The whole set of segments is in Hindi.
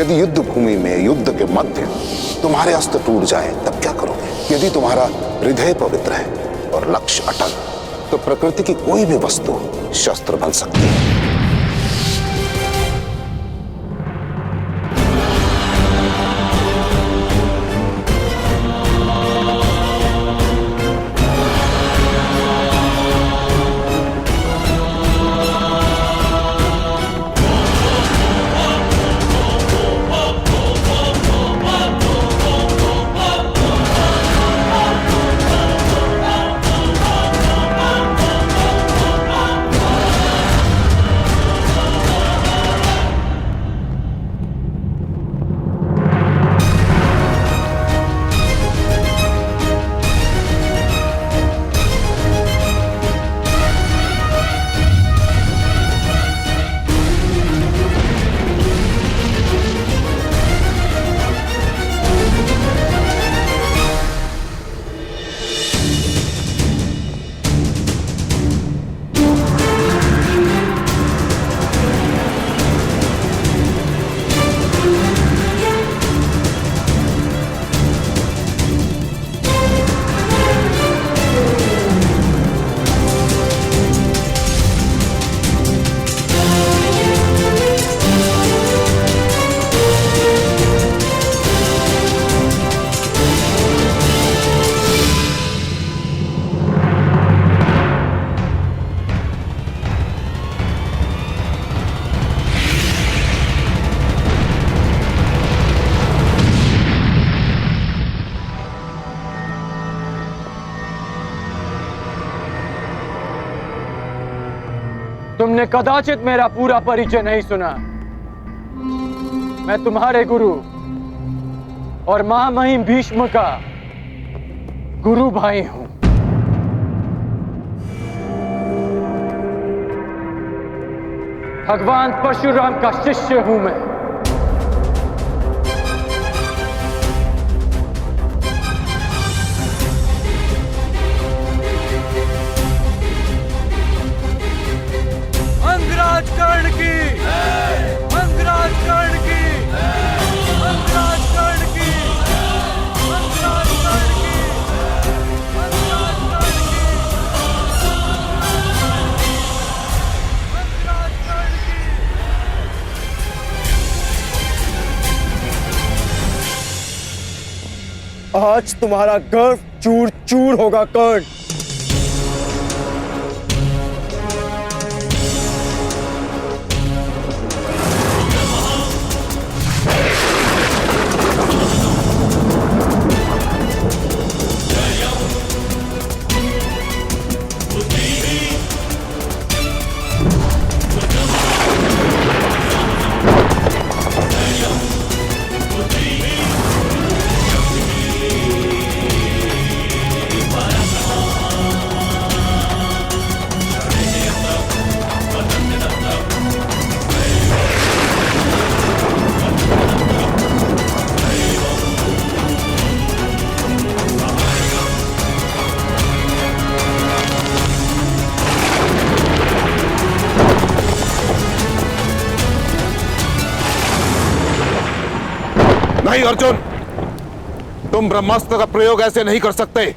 यदि युद्ध भूमि में युद्ध के मध्य तुम्हारे अस्त्र टूट जाए तब क्या करोगे? यदि तुम्हारा हृदय पवित्र है और लक्ष्य अटल, तो प्रकृति की कोई भी वस्तु शस्त्र बन सकती है। तुमने कदाचित मेरा पूरा परिचय नहीं सुना। मैं तुम्हारे गुरु और महामहिम भीष्म का गुरु भाई हूं। भगवान परशुराम का शिष्य हूं मैं। अंगराज कर्ण की, अंगराज कर्ण की, अंगराज कर्ण की, अंगराज कर्ण की, अंगराज कर्ण की, अंगराज कर्ण की। आज तुम्हारा गर्व चूर चूर होगा कर्ण। नहीं अर्जुन, तुम ब्रह्मास्त्र का प्रयोग ऐसे नहीं कर सकते।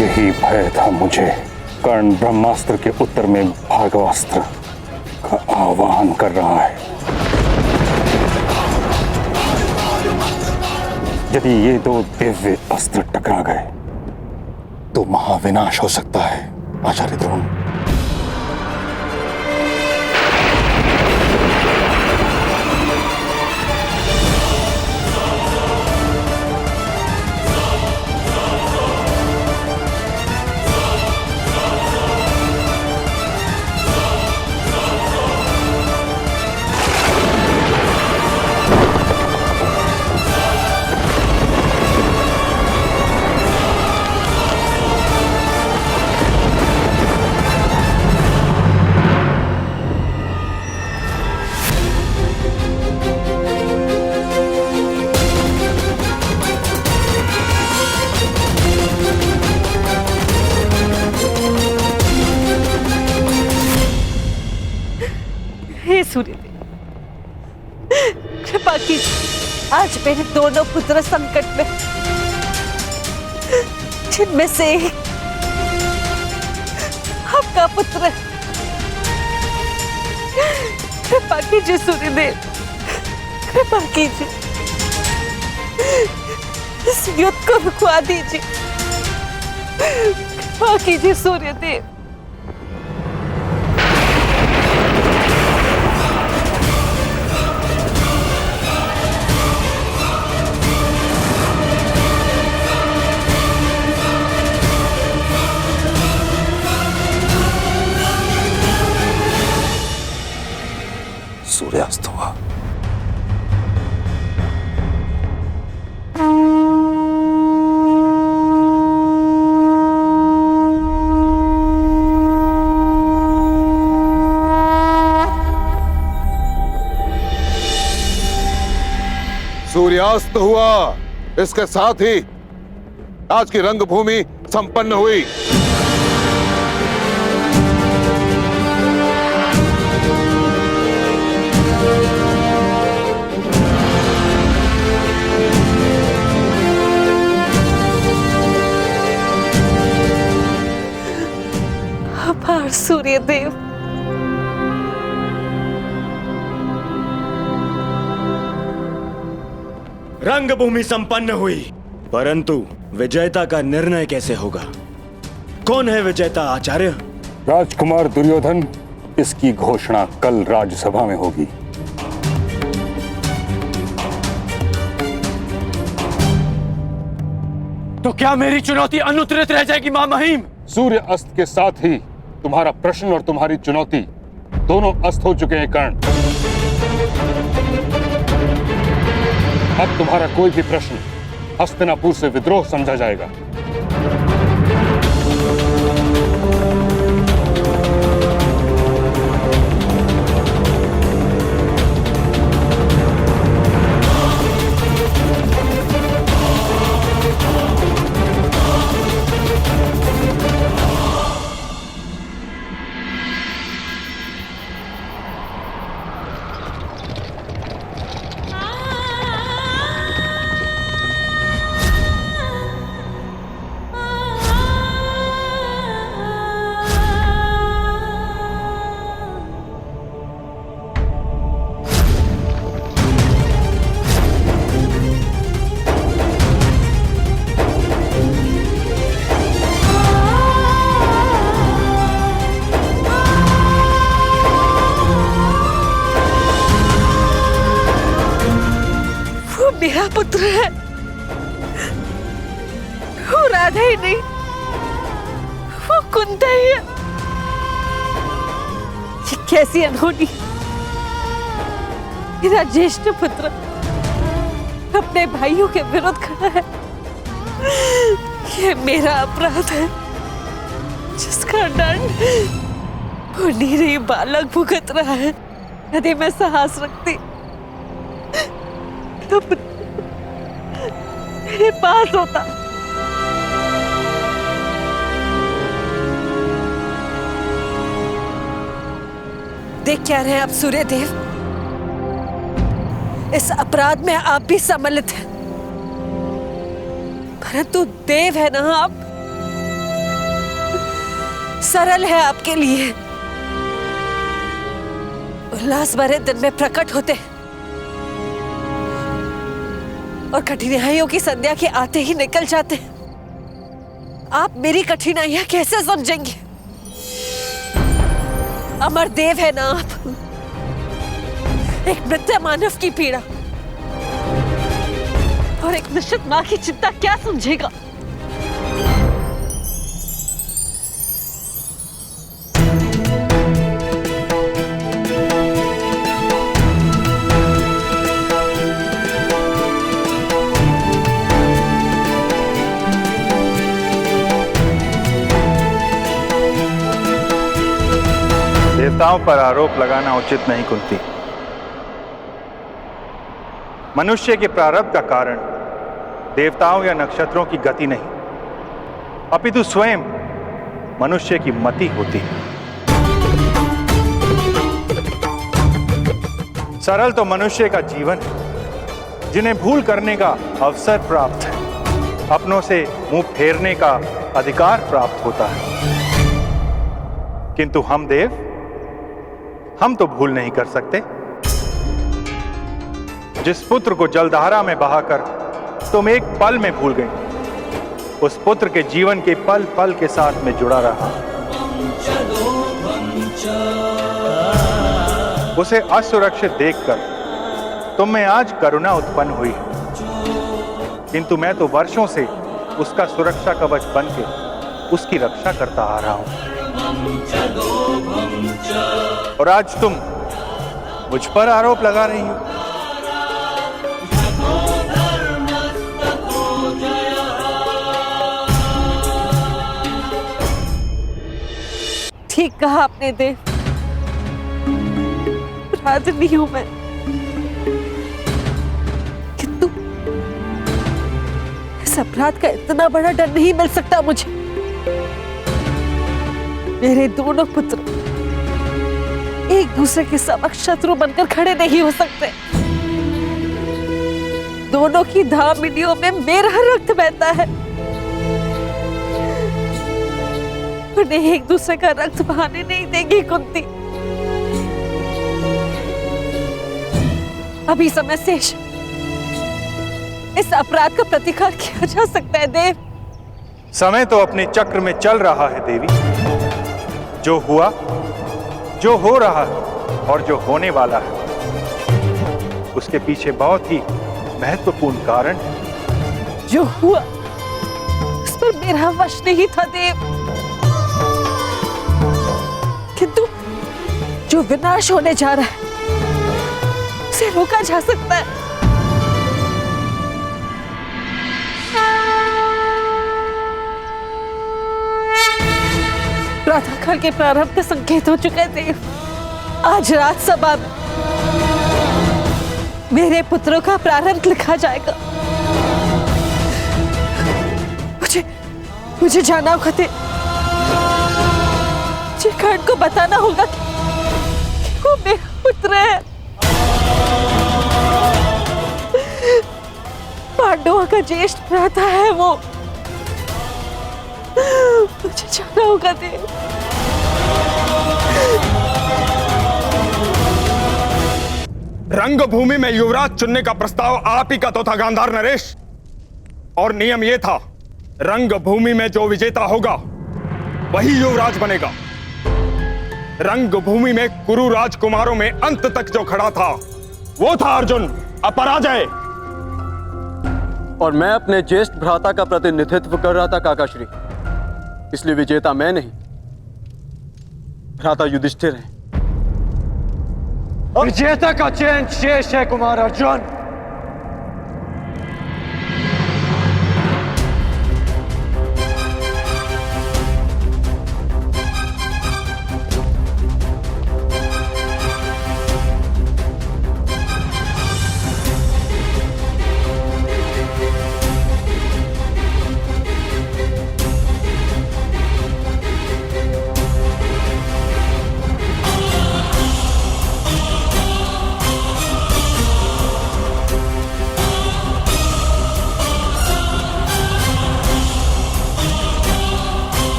यही भय था मुझे। कर्ण ब्रह्मास्त्र के उत्तर में भार्गवास्त्र का आह्वान कर रहा है। यदि ये दो दिव्य अस्त्र टकरा गए तो महाविनाश हो सकता है आचार्य द्रोण। सूर्यदेव, कृपा कीजिए। आज मेरे दोनों पुत्र संकट में, जिनमें से एक आपका पुत्र है। कृपा कीजिए सूर्यदेव, कृपा कीजिए, इस युद्ध को रुकवा दीजिए। कृपा कीजिए सूर्यदेव। सूर्यास्त हुआ। सूर्यास्त हुआ, इसके साथ ही आज की रंगभूमि संपन्न हुई। आभार सूर्यदेव। रंगभूमि संपन्न हुई, परंतु विजेता का निर्णय कैसे होगा? कौन है विजेता आचार्य? राजकुमार दुर्योधन, इसकी घोषणा कल राज्यसभा में होगी। तो क्या मेरी चुनौती अनुत्तरित रह जाएगी मां महिम? सूर्य अस्त के साथ ही तुम्हारा प्रश्न और तुम्हारी चुनौती दोनों अस्त हो चुके हैं कर्ण। अब तुम्हारा कोई भी प्रश्न हस्तिनापुर से विद्रोह समझा जाएगा। मेरा पुत्र है, वो राधा ही नहीं, वो कुंता ही है। ये कैसी अनहोनी, मेरा ज्येष्ठ पुत्र अपने भाइयों के विरुद्ध खड़ा है। ये मेरा अपराध है, जिसका दंड वो निरीह बालक भुगत रहा है। यदि मैं साहस रखती तो मेरे पास होता। देख क्या रहे हैं आप सूर्यदेव, इस अपराध में आप भी सम्मिलित हैं, परंतु देव है ना आप, सरल है आपके लिए। उल्लास भरे दिन में प्रकट होते और कठिनाइयों की संध्या के आते ही निकल जाते। आप मेरी कठिनाइयां कैसे समझेंगे? अमर देव है ना आप, एक मृत मानव की पीड़ा और एक निश्चित मां की चिंता क्या समझेगा? देवताओं पर आरोप लगाना उचित नहीं कुंती। मनुष्य के प्रारब्ध का कारण देवताओं या नक्षत्रों की गति नहीं, अपितु स्वयं मनुष्य की मति होती है। सरल तो मनुष्य का जीवन है जिन्हें भूल करने का अवसर प्राप्त है, अपनों से मुंह फेरने का अधिकार प्राप्त होता है। किंतु हम देव, हम तो भूल नहीं कर सकते। जिस पुत्र को जलधारा में बहाकर तुम एक पल में भूल गई, उस पुत्र के जीवन के पल पल के साथ में जुड़ा रहा। उसे असुरक्षित देखकर तुम में आज करुणा उत्पन्न हुई, किंतु मैं तो वर्षों से उसका सुरक्षा कवच बनके उसकी रक्षा करता आ रहा हूं। और आज तुम मुझ पर आरोप लगा रही हो। ठीक कहा आपने देव, अपराधी हूं मैं, किंतु इस अपराध का इतना बड़ा डर नहीं मिल सकता मुझे। मेरे दोनों पुत्र एक दूसरे के समक्ष शत्रु बनकर खड़े नहीं हो सकते। दोनों की धामनियों में मेरा रक्त बहता है, उन्हें एक दूसरे का रक्त बहाने नहीं देगी कुंती। अभी समय शेष, इस अपराध का प्रतिकार किया जा सकता है देव। समय तो अपने चक्र में चल रहा है देवी। जो हुआ, जो हो रहा है और जो होने वाला है, उसके पीछे बहुत ही महत्वपूर्ण कारण है। जो हुआ उस पर मेरा वश नहीं था देव, किंतु जो विनाश होने जा रहा है उसे रोका जा सकता है। प्रातःकाल के प्रारंभ का संकेत हो चुका है देव। आज रात सभा में मेरे पुत्रों का प्रारंभ लिखा जाएगा। मुझे जाना होगा देव, मुझे कर्ण को बताना होगा कि वो मेरा पुत्र है। पांडवों का ज्येष्ठ भ्राता है वो। मुझे जाना होगा देव। रंगभूमि में युवराज चुनने का प्रस्ताव आप ही का तो था गांधार नरेश, और नियम यह था रंगभूमि में जो विजेता होगा वही युवराज बनेगा। रंगभूमि में कुरु राजकुमारों में अंत तक जो खड़ा था वो था अर्जुन, अपराजय। और मैं अपने ज्येष्ठ भ्राता का प्रतिनिधित्व कर रहा था काकाश्री, इसलिए विजेता मैं नहीं, भ्राता युधिष्ठिर है। विजेता का चयन शेष है कुमार अर्जुन।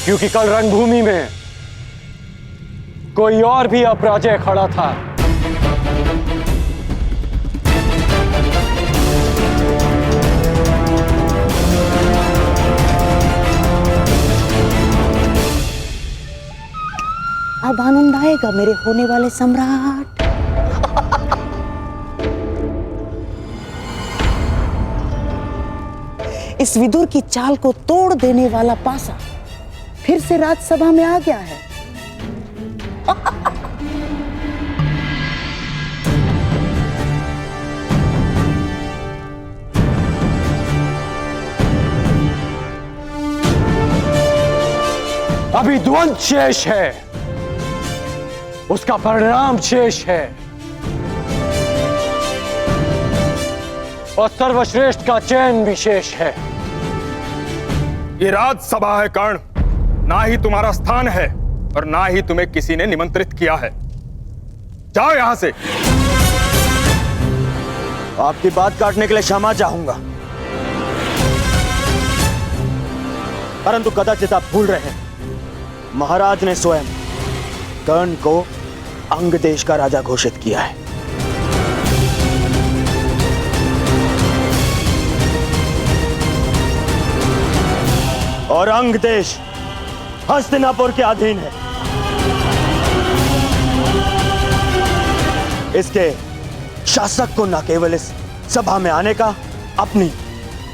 क्योंकि कल रणभूमि में कोई और भी अपराजय खड़ा था। अब आनंद आएगा मेरे होने वाले सम्राट। इस विदुर की चाल को तोड़ देने वाला पासा फिर से राजसभा में आ गया है। अभी द्वंद्व शेष है, उसका परिणाम शेष है, और सर्वश्रेष्ठ का चयन भी शेष है। ये राजसभा है कर्ण, ना ही तुम्हारा स्थान है और ना ही तुम्हें किसी ने निमंत्रित किया है। जाओ यहां से। आपकी बात काटने के लिए क्षमा चाहूंगा, परंतु कदाचित आप भूल रहे हैं, महाराज ने स्वयं कर्ण को अंग देश का राजा घोषित किया है। और अंग देश हस्तिनापुर के अधीन है। इसके शासक को न केवल इस सभा में आने का, अपनी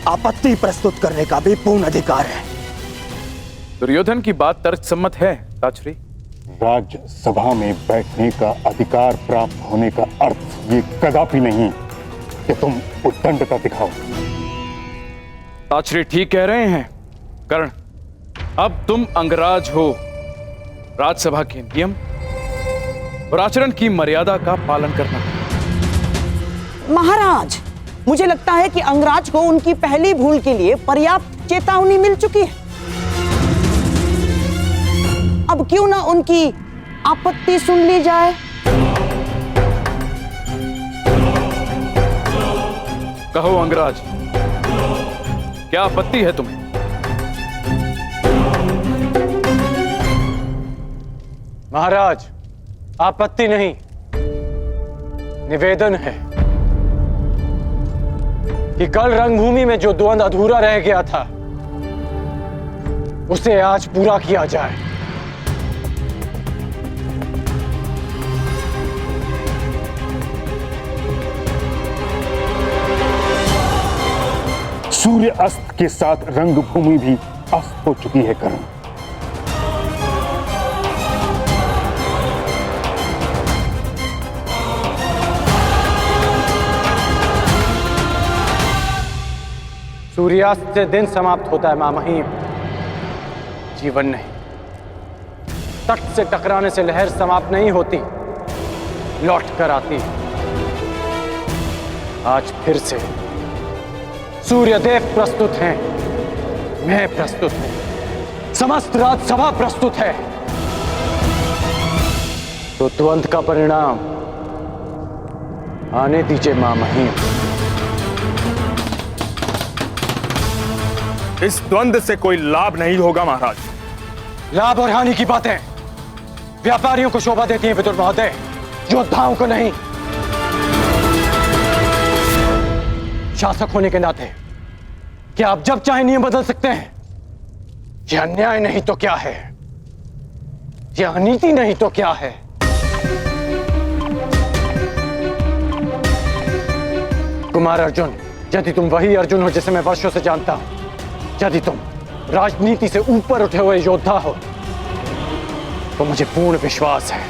आपत्ति प्रस्तुत करने का भी पूर्ण अधिकार है। दुर्योधन की बात तर्कसम्मत है ताचरी। राज्यसभा में बैठने का अधिकार प्राप्त होने का अर्थ ये कदापि नहीं कि तुम उद्दंडता दिखाओ। ताचरी ठीक कह रहे हैं कर्ण, अब तुम अंगराज हो। राजसभा के नियम और आचरण की मर्यादा का पालन करना। महाराज, मुझे लगता है कि अंगराज को उनकी पहली भूल के लिए पर्याप्त चेतावनी मिल चुकी है। अब क्यों ना उनकी आपत्ति सुन ली जाए। कहो अंगराज, क्या आपत्ति है तुम्हें? महाराज, आपत्ति नहीं, निवेदन है कि कल रंगभूमि में जो द्वंद्व अधूरा रह गया था उसे आज पूरा किया जाए। सूर्य अस्त के साथ रंगभूमि भी अस्त हो चुकी है कर्ण। सूर्यास्त से दिन समाप्त होता है मां महीम, जीवन नहीं। तट से टकराने से लहर समाप्त नहीं होती, लौट कर आती। आज फिर से सूर्यदेव प्रस्तुत हैं, मैं प्रस्तुत हूं, समस्त राजसभा प्रस्तुत है। तो द्वंद्व का परिणाम आने दीजिए मां महीम। इस द्वंद्व से कोई लाभ नहीं होगा महाराज। लाभ और हानि की बातें व्यापारियों को शोभा देती हैं विदुर महोदय, योद्धाओं को नहीं। शासक होने के नाते क्या आप जब चाहे नियम बदल सकते हैं? यह अन्याय नहीं तो क्या है? यह अनीति नहीं तो क्या है? कुमार अर्जुन, यदि तुम वही अर्जुन हो जिसे मैं वर्षों से जानता हूं, यदि तुम राजनीति से ऊपर उठे हुए योद्धा हो, तो मुझे पूर्ण विश्वास है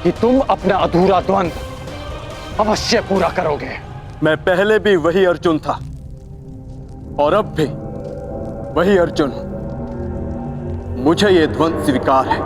कि तुम अपना अधूरा द्वंद्व अवश्य पूरा करोगे। मैं पहले भी वही अर्जुन था और अब भी वही अर्जुन हूं। मुझे यह द्वंद्व स्वीकार है।